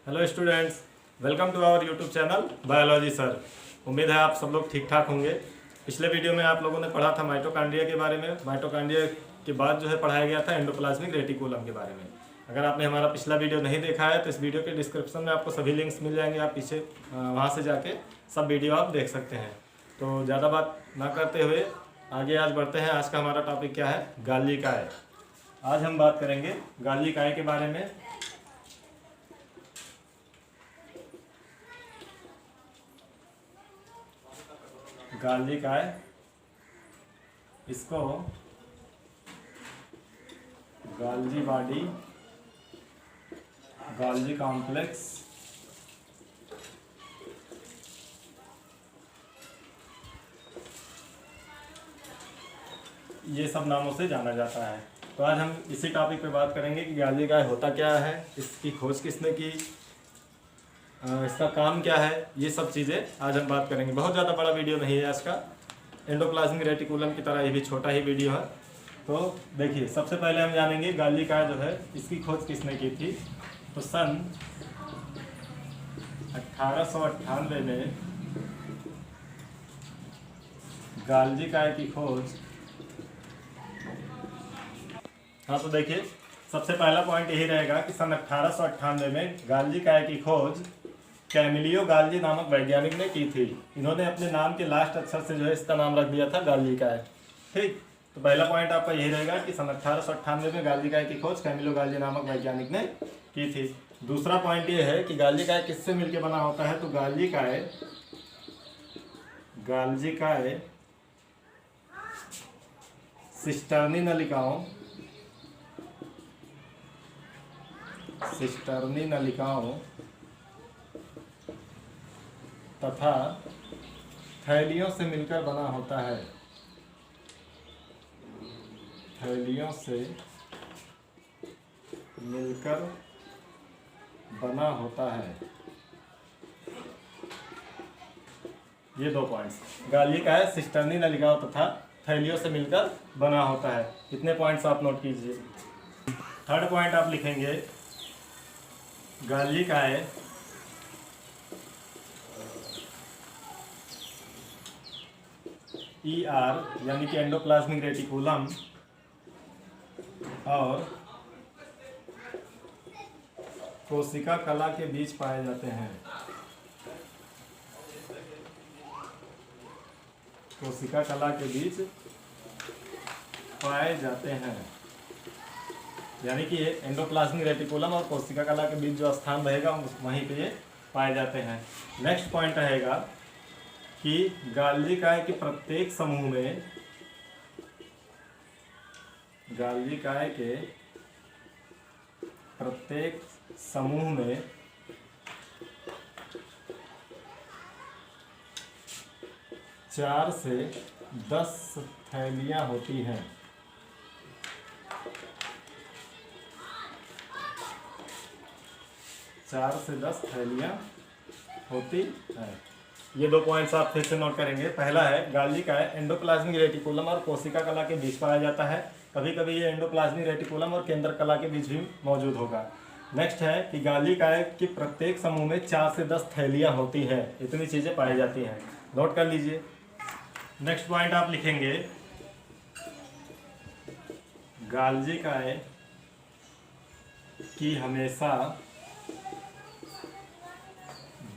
Hello students, welcome to our YouTube channel biology sir. उम्मीद है आप सब लोग ठीक ठाक होंगे। पिछले वीडियो में आप लोगों ने पढ़ा था माइटोकॉन्ड्रिया के बारे में। माइटोकॉन्ड्रिया के बाद जो है पढ़ाया गया था एंडोप्लाज्मिक रेटिकुलम के बारे में। अगर आपने हमारा पिछला वीडियो नहीं देखा है तो इस वीडियो के डिस्क्रिप्शन में आपको सभी लिंक्स मिल जाएंगे, आप पीछे वहाँ से जाके सब वीडियो आप देख सकते हैं। तो ज़्यादा बात ना करते हुए आगे आज बढ़ते हैं। आज का हमारा टॉपिक क्या है? गालिकाय। आज हम बात करेंगे गालिकाय के बारे में। गालिकाय, इसको गाल्जी बॉडी, गाल्जी कॉम्प्लेक्स, ये सब नामों से जाना जाता है। तो आज हम इसी टॉपिक पे बात करेंगे कि गालिकाय होता क्या है, इसकी खोज किसने की, इसका काम क्या है, ये सब चीज़ें आज हम बात करेंगे। बहुत ज़्यादा बड़ा वीडियो नहीं है आज का, एंडोप्लाज्मिक रेटिकुलम की तरह ये भी छोटा ही वीडियो है। तो देखिए, सबसे पहले हम जानेंगे गालिकाय जो है इसकी खोज किसने की थी। तो सन 1898 में गालिकाय की खोज। हाँ, तो देखिए, सबसे पहला पॉइंट यही रहेगा कि सन 1898 में गालिकाय की खोज कैमिलियो गाल्जी नामक वैज्ञानिक ने की थी। इन्होंने अपने नाम के लास्ट अक्षर से जो है इसका नाम रख दिया था गालिकाय। ठीक, तो पहला पॉइंट आपका यही रहेगा कि सन 1898 में गालिकाय की खोज कैमिलियो गाल्जी नामक वैज्ञानिक ने की थी। दूसरा पॉइंट ये है कि गालिकाय किससे मिलकर बना होता है। तो गालिकाय सिस्टर्नी नलिकाओं तथा थैलियों से मिलकर बना होता है। थैलियों से मिलकर बना होता है। ये दो पॉइंट्स, गालिकाय सिस्टर्नी नलिकाओं तथा थैलियों से मिलकर बना होता है। इतने पॉइंट्स आप नोट कीजिए। थर्ड पॉइंट आप लिखेंगे गालिकाय ER यानी कि एंडोप्लाज्मिक रेटिकुलम और कोशिका कला के बीच पाए जाते हैं। कोशिका कला के बीच पाए जाते हैं, यानी कि एंडोप्लाज्मिक रेटिकुलम और कोशिका कला के बीच जो स्थान रहेगा वहीं पे ये पाए जाते हैं। नेक्स्ट पॉइंट रहेगा कि गालिकाय के प्रत्येक समूह में 4 से 10 थैलियां होती हैं। 4 से 10 थैलियां होती हैं। ये दो पॉइंट्स आप फिर से नोट करेंगे। पहला है गालिकाय एंडोप्लाज्मिक रेटिकुलम और कोशिका कला के बीच पाया जाता है। कभी कभी ये एंडोप्लाज्मिक रेटिकुलम और केंद्र कला के बीच भी मौजूद होगा। नेक्स्ट है कि गालिकाय के प्रत्येक समूह में 4 से 10 थैलियां होती हैं। इतनी चीज़ें पाई जाती हैं, नोट कर लीजिए। नेक्स्ट पॉइंट आप लिखेंगे गालिकाय की हमेशा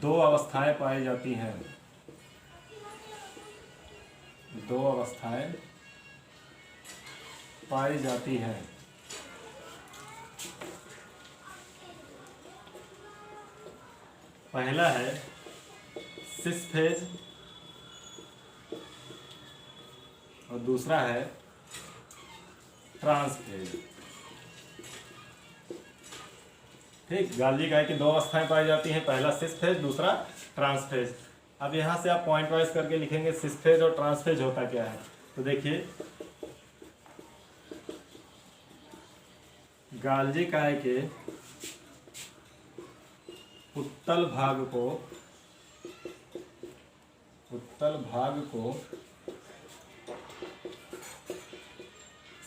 2 अवस्थाएं पाई जाती हैं। 2 अवस्थाएं पाई जाती हैं। पहला है सिस फेज और दूसरा है ट्रांस फेज। ठीक, गालिकाय की 2 अवस्थाएं पाई जाती हैं, पहला सिस फेज, दूसरा ट्रांस फेज। अब यहाँ से आप पॉइंट वाइज करके लिखेंगे सिस फेज और ट्रांस फेज होता क्या है। तो देखिए, गालिकाय के उत्तल भाग को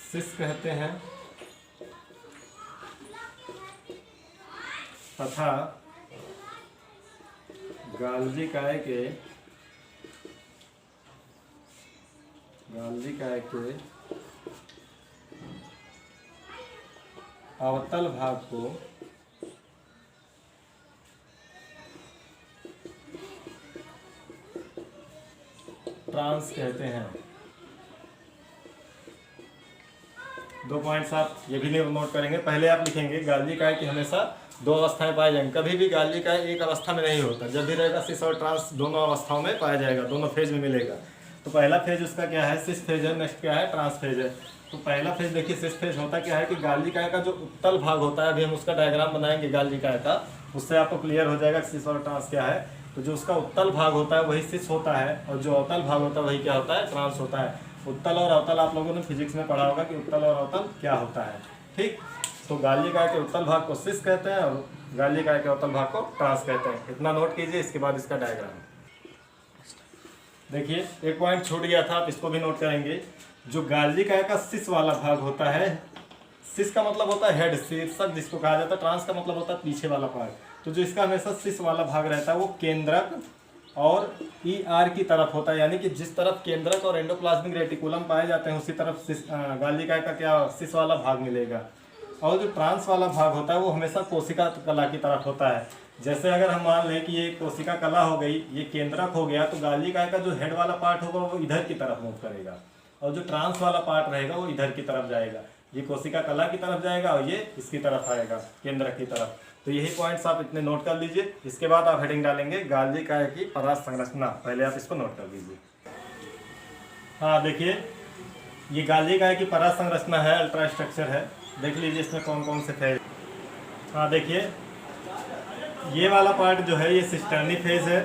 सिस कहते हैं तथा गाल्जी काय के अवतल भाग को ट्रांस कहते हैं। 2 पॉइंट्स आप ये भी नोट करेंगे। पहले आप लिखेंगे गाल्जी काय की हमेशा 2 अवस्थाएं पाई जाएंगी, कभी भी गाल्जी काय एक अवस्था में नहीं होता, जब भी रहेगा सिस और ट्रांस दोनों अवस्थाओं में पाया जाएगा, दोनों फेज में मिलेगा। तो पहला फेज उसका क्या है, सिस फेज है, नेक्स्ट क्या है, ट्रांस फेज है। तो पहला फेज देखिए सिस फेज होता क्या है कि गाल्जी काय का जो उत्तल भाग होता है, अभी हम उसका डायग्राम बनाएंगे गाल्जी काय का, उससे आपको क्लियर हो जाएगा सिस और ट्रांस क्या है। तो जो उसका उत्तल भाग होता है वही सिस होता है, और जो अवतल भाग होता है वही क्या होता है, ट्रांस होता है। उत्तल और अवतल आप लोगों ने फिजिक्स में पढ़ा होगा कि उत्तल और अवतल क्या होता है, ठीक। तो गाल्जी काय के उत्तल भाग को सिस कहते हैं और गाल्जी काय के अवतल भाग को ट्रांस कहते हैं। इतना नोट कीजिए। इसके बाद इसका डायग्राम देखिए, एक पॉइंट छूट गया था, आप इसको भी नोट करेंगे। जो गाल्जी काय का सिस वाला भाग होता है, सिस का मतलब होता है हेड, शीर्षक जिसको कहा जाता है, ट्रांस का मतलब होता है पीछे वाला भाग। तो जो इसका हमेशा सिस वाला भाग रहता है वो केंद्रक और ER की तरफ होता है, यानी कि जिस तरफ केंद्रक और एंडोप्लाज्मिक रेटिकुलम पाए जाते हैं उसी तरफ गाल्जी काय का क्या सिस वाला भाग मिलेगा। और जो ट्रांस वाला भाग होता है वो हमेशा कोशिका कला की तरफ होता है। जैसे अगर हम मान लें कि ये कोशिका कला हो गई, ये केंद्रक हो गया, तो गाल्जी काय का जो हेड वाला पार्ट होगा वो इधर की तरफ मूव करेगा, और जो ट्रांस वाला पार्ट रहेगा वो इधर की तरफ जाएगा। ये कोशिका कला की तरफ जाएगा और ये इसकी तरफ आएगा, केंद्रक की तरफ। तो यही पॉइंट्स आप इतने नोट कर लीजिए। इसके बाद आप हेडिंग डालेंगे गाल्जी काय की पदार्थ संरचना। पहले आप इसको नोट कर लीजिए। हाँ देखिए, ये गाल्जी काय की पदार्थ संरचना है, अल्ट्रा स्ट्रक्चर है। देख लीजिए इसमें कौन कौन से फेज। हाँ देखिए, ये वाला पार्ट जो है ये सिस्टर्नी फेज है,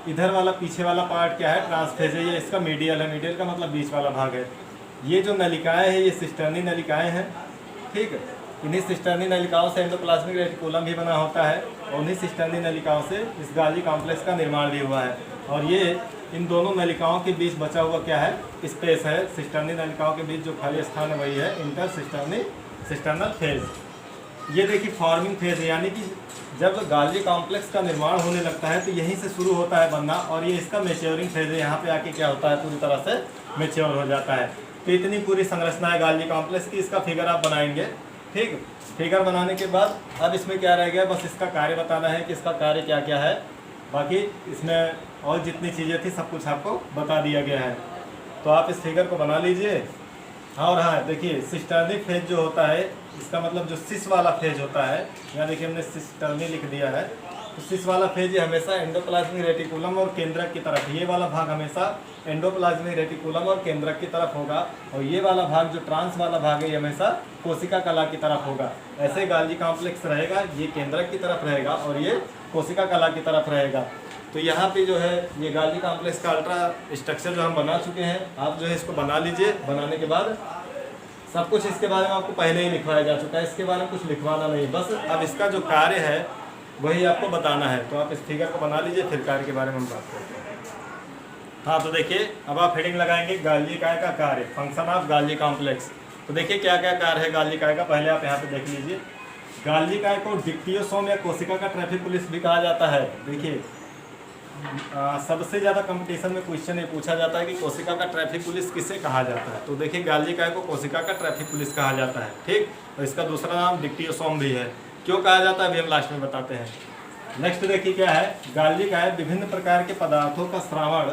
इधर वाला पीछे वाला पार्ट क्या है, ट्रांस फेज है, ये इसका मीडियल है। मीडियल का मतलब बीच वाला भाग है। ये जो नलिकाएं हैं ये सिस्टर्नी नलिकाएं हैं, ठीक है। इन्हीं सिस्टर्नी नलिकाओं से एंडोप्लाज्मिक रेटिकुलम भी बना होता है, और उन्हीं सिस्टर्नी नलिकाओं से इस गाल्जी कॉम्प्लेक्स का निर्माण भी हुआ है। और ये इन दोनों नलिकाओं के बीच बचा हुआ क्या है, स्पेस है। सिस्टर्नी नलिकाओं के बीच जो खाली स्थान है वही है इंटरसिस्टर्नल फेज। ये देखिए फॉर्मिंग फेज है, यानी कि जब गाल्जी कॉम्प्लेक्स का निर्माण होने लगता है तो यहीं से शुरू होता है बनना, और ये इसका मैच्योरिंग फेज है। यहाँ पे आके क्या होता है, पूरी तरह से मैच्योर हो जाता है। तो इतनी पूरी संरचना है गाल्जी कॉम्प्लेक्स की। इसका फिगर आप बनाएंगे, ठीक। फिगर बनाने के बाद अब इसमें क्या रह गया, बस इसका कार्य बताना है कि इसका कार्य क्या क्या है। बाकी इसमें और जितनी चीज़ें थी सब कुछ आपको बता दिया गया है। तो आप इस फिगर को बना लीजिए। और हाँ देखिए, सिस्टर्नी फेज जो होता है, इसका मतलब जो सिस वाला फेज होता है, यहाँ देखिए हमने सिस्टर्नी लिख दिया है। तो सिस वाला फेज ये हमेशा एंडोप्लाज्मिक रेटिकुलम और केंद्रक की तरफ, ये वाला भाग हमेशा एंडोप्लाज्मिक रेटिकुलम और केंद्रक की तरफ होगा, और ये वाला भाग जो ट्रांस वाला भाग है ये हमेशा कोशिका कला की तरफ होगा। ऐसे गाल्जी कॉम्प्लेक्स रहेगा, ये केंद्रक की तरफ रहेगा और ये कोशिका कला की तरफ रहेगा। तो यहाँ पे जो है ये गाल्जी कॉम्प्लेक्स का अल्ट्रा स्ट्रक्चर जो हम बना चुके हैं, आप जो है इसको बना लीजिए। बनाने के बाद सब कुछ इसके बारे में आपको पहले ही लिखवाया जा चुका है, इसके बारे में कुछ लिखवाना नहीं, बस अब इसका जो कार्य है वही आपको बताना है। तो आप इस फिगर को बना लीजिए, फिर कार्य के बारे में हम बात करते हैं। हाँ तो देखिए, अब आप हेडिंग लगाएंगे गाल्जी काय का कार्य, फंक्शन ऑफ गाल्जी कॉम्प्लेक्स। तो देखिए क्या क्या कार्य है गाल्जी काय का, पहले आप यहाँ पे देख लीजिए। गाल्जी काय को डिक्टियोसोम या कोशिका का ट्रैफिक पुलिस भी कहा जाता है। देखिए सबसे ज़्यादा कंपटीशन में क्वेश्चन ये पूछा जाता है कि कोशिका का ट्रैफिक पुलिस किसे कहा जाता है। तो देखिए गाल्जी काय को कोशिका का ट्रैफिक पुलिस कहा जाता है, ठीक। और इसका दूसरा नाम डिक्टियोसोम भी है। क्यों कहा जाता है अभी हम लास्ट में बताते हैं। नेक्स्ट देखिए क्या है, गाल्जी काय विभिन्न प्रकार के पदार्थों का श्रावण,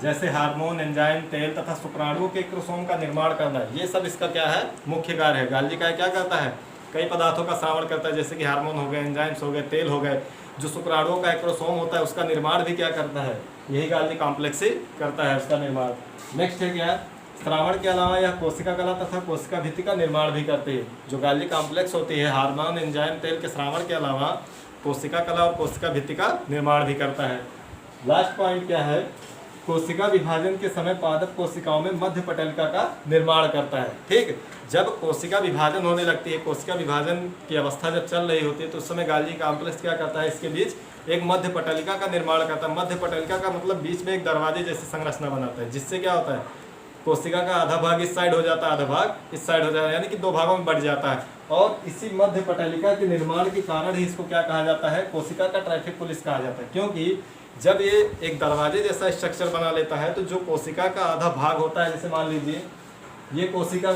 जैसे हार्मोन, एंजाइम, तेल तथा शुक्राणुओं के क्रोमोसोम का निर्माण करना, ये सब इसका क्या है, मुख्य कार्य है। गाल्जी काय क्या करता है, कई पदार्थों का श्रावण करता है, जैसे कि हार्मोन हो गए, एंजाइम्स हो गए, तेल हो गए। जो शुक्राणुओं का एक्रोसोम होता है उसका निर्माण भी क्या करता है, यही गाल्जी कॉम्प्लेक्स से करता है उसका निर्माण। नेक्स्ट है क्या, श्रावण के अलावा यह कोशिका कला तथा कोशिका भित्ति का निर्माण भी करती है। जो गाल्जी कॉम्प्लेक्स होती है हार्मोन, एंजाइम, तेल के श्रावण के अलावा कोशिका कला और कोशिका भित्ति का निर्माण भी करता है। लास्ट पॉइंट क्या है, कोशिका विभाजन के समय पादप कोशिकाओं में मध्य पटलिका का निर्माण करता है, ठीक। जब कोशिका विभाजन होने लगती है, कोशिका विभाजन की अवस्था जब चल रही होती है, तो उस समय गाल्जी कॉम्प्लेक्स क्या करता है, इसके बीच एक मध्य पटलिका का निर्माण करता है। मध्य पटलिका का मतलब बीच में एक दरवाजे जैसी संरचना बनाता है, जिससे क्या होता है, कोशिका का आधा भाग इस साइड हो जाता है, आधा भाग इस साइड हो जाता है, यानी कि दो भागों में बढ़ जाता है। और इसी मध्य पटलिका के निर्माण के कारण ही इसको क्या कहा जाता है, कोशिका का ट्रैफिक पुलिस कहा जाता है। क्योंकि जब ये एक दरवाजे जैसा स्ट्रक्चर बना लेता है तो जो कोशिका का आधा भाग होता है, जैसे मान लीजिए ये कोशिका,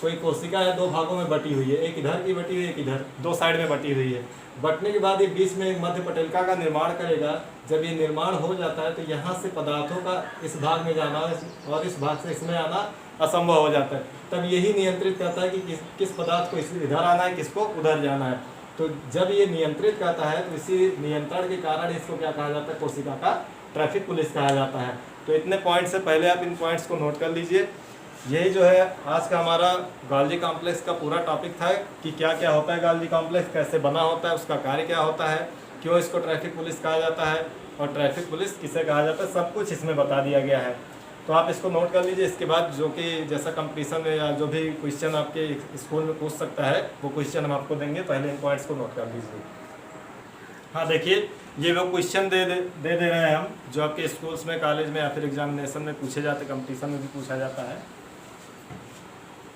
कोई कोशिका है 2 भागों में बटी हुई है, एक इधर की बटी हुई है, एक इधर, 2 साइड में बटी हुई है। बटने के बाद ये बीच में एक मध्य पटलिका का निर्माण करेगा। जब ये निर्माण हो जाता है तो यहाँ से पदार्थों का इस भाग में जाना और इस भाग से इसमें आना असंभव हो जाता है। तब यही नियंत्रित करता है कि किस पदार्थ को इधर आना है, किसको उधर जाना है। तो जब ये नियंत्रित करता है तो इसी नियंत्रण के कारण इसको क्या कहा जाता है, कोशिका का ट्रैफिक पुलिस कहा जाता है। तो इतने पॉइंट से पहले आप इन पॉइंट्स को नोट कर लीजिए। यही जो है आज का हमारा गोल्जी कॉम्प्लेक्स का पूरा टॉपिक था कि क्या क्या होता है गोल्जी कॉम्प्लेक्स, कैसे बना होता है, उसका कार्य क्या होता है, क्यों इसको ट्रैफिक पुलिस कहा जाता है और ट्रैफिक पुलिस किसे कहा जाता है, सब कुछ इसमें बता दिया गया है। तो आप इसको नोट कर लीजिए। इसके बाद जो कि जैसा कंपटीशन में या जो भी क्वेश्चन आपके स्कूल में पूछ सकता है वो क्वेश्चन हम आपको देंगे, पहले इन पॉइंट्स को नोट कर लीजिए। हाँ देखिए, ये वो क्वेश्चन दे रहे हैं हम, जो आपके स्कूल्स में, कॉलेज में या फिर एग्जामिनेशन में पूछे जाते, कंपटीशन में भी पूछा जाता है।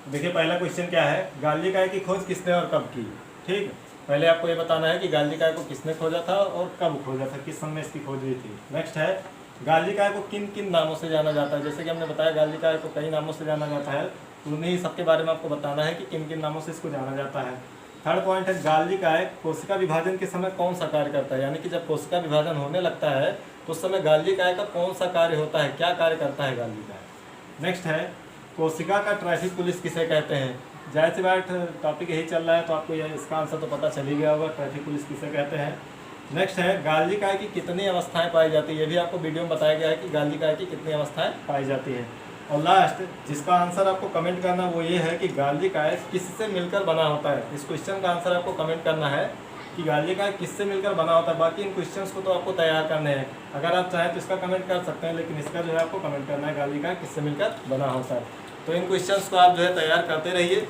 देखिए पहला क्वेश्चन क्या है, गाल्जी काय की खोज किसने और कब की। ठीक, पहले आपको ये बताना है कि गाल्जी काय को किसने खोजा था और कब खोजा था, किस समय इसकी खोज हुई थी। नेक्स्ट है, गाल्जी काय को किन किन नामों से जाना जाता है। जैसे कि हमने बताया गाल्जी काय को कई नामों से जाना जाता है, तो उन्हीं सबके बारे में आपको बताना है कि किन किन नामों से इसको जाना जाता है। थर्ड पॉइंट है, गाल्जी काय कोशिका विभाजन के समय कौन सा कार्य करता है, यानी कि जब कोशिका विभाजन होने लगता है तो उस समय गाल्जी काय का कौन सा कार्य होता है, क्या कार्य करता है गाल्जी काय। नेक्स्ट है, कोशिका का ट्रैफिक पुलिस किसे कहते हैं। जाहिर सी बात टॉपिक यही चल रहा है तो आपको इसका आंसर तो पता चल ही गया होगा, ट्रैफिक पुलिस किसे कहते हैं। नेक्स्ट है, गाल्जी काय की कितनी अवस्थाएं पाई जाती है। ये भी आपको वीडियो में बताया गया है कि गाल्जी काय की कितनी अवस्थाएं पाई जाती हैं। और लास्ट, जिसका आंसर आपको कमेंट करना वो ये है कि गाल्जी काय किससे मिलकर बना होता है। इस क्वेश्चन का आंसर आपको कमेंट करना है कि गाल्जी काय किससे मिलकर बना होता है। बाकी इन क्वेश्चंस को तो आपको तैयार करने हैं, अगर आप चाहें तो इसका कमेंट कर सकते हैं, लेकिन इसका जो है आपको कमेंट करना है गाल्जी काय किससे मिलकर बना होता है। तो इन क्वेश्चंस को आप जो है तैयार करते रहिए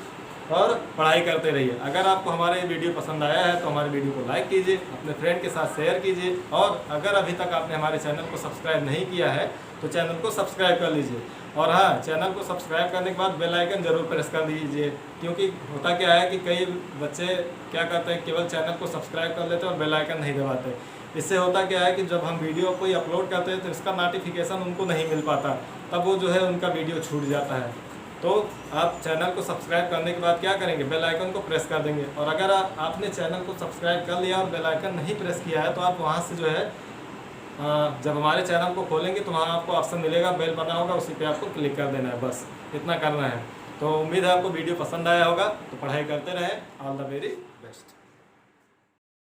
और पढ़ाई करते रहिए। अगर आपको हमारा ये वीडियो पसंद आया है तो हमारे वीडियो को लाइक कीजिए, अपने फ्रेंड के साथ शेयर कीजिए, और अगर अभी तक आपने हमारे चैनल को सब्सक्राइब नहीं किया है तो चैनल को सब्सक्राइब कर लीजिए। और हाँ, चैनल को सब्सक्राइब करने के बाद बेल आइकन जरूर प्रेस कर दीजिए, क्योंकि होता क्या है कि कई बच्चे क्या करते हैं, केवल चैनल को सब्सक्राइब कर लेते हैं और बेल आइकन नहीं दबाते। इससे होता क्या है कि जब हम वीडियो कोई अपलोड करते हैं तो इसका नोटिफिकेशन उनको नहीं मिल पाता, तब वो जो है उनका वीडियो छूट जाता है। तो आप चैनल को सब्सक्राइब करने के बाद क्या करेंगे, बेल आइकन को प्रेस कर देंगे। और अगर आपने चैनल को सब्सक्राइब कर लिया और बेल आइकन नहीं प्रेस किया है तो आप वहां से जो है जब हमारे चैनल को खोलेंगे तो वहाँ आपको ऑप्शन मिलेगा, बेल बना होगा, उसी पे आपको क्लिक कर देना है, बस इतना करना है। तो उम्मीद है आपको वीडियो पसंद आया होगा, तो पढ़ाई करते रहें। All the very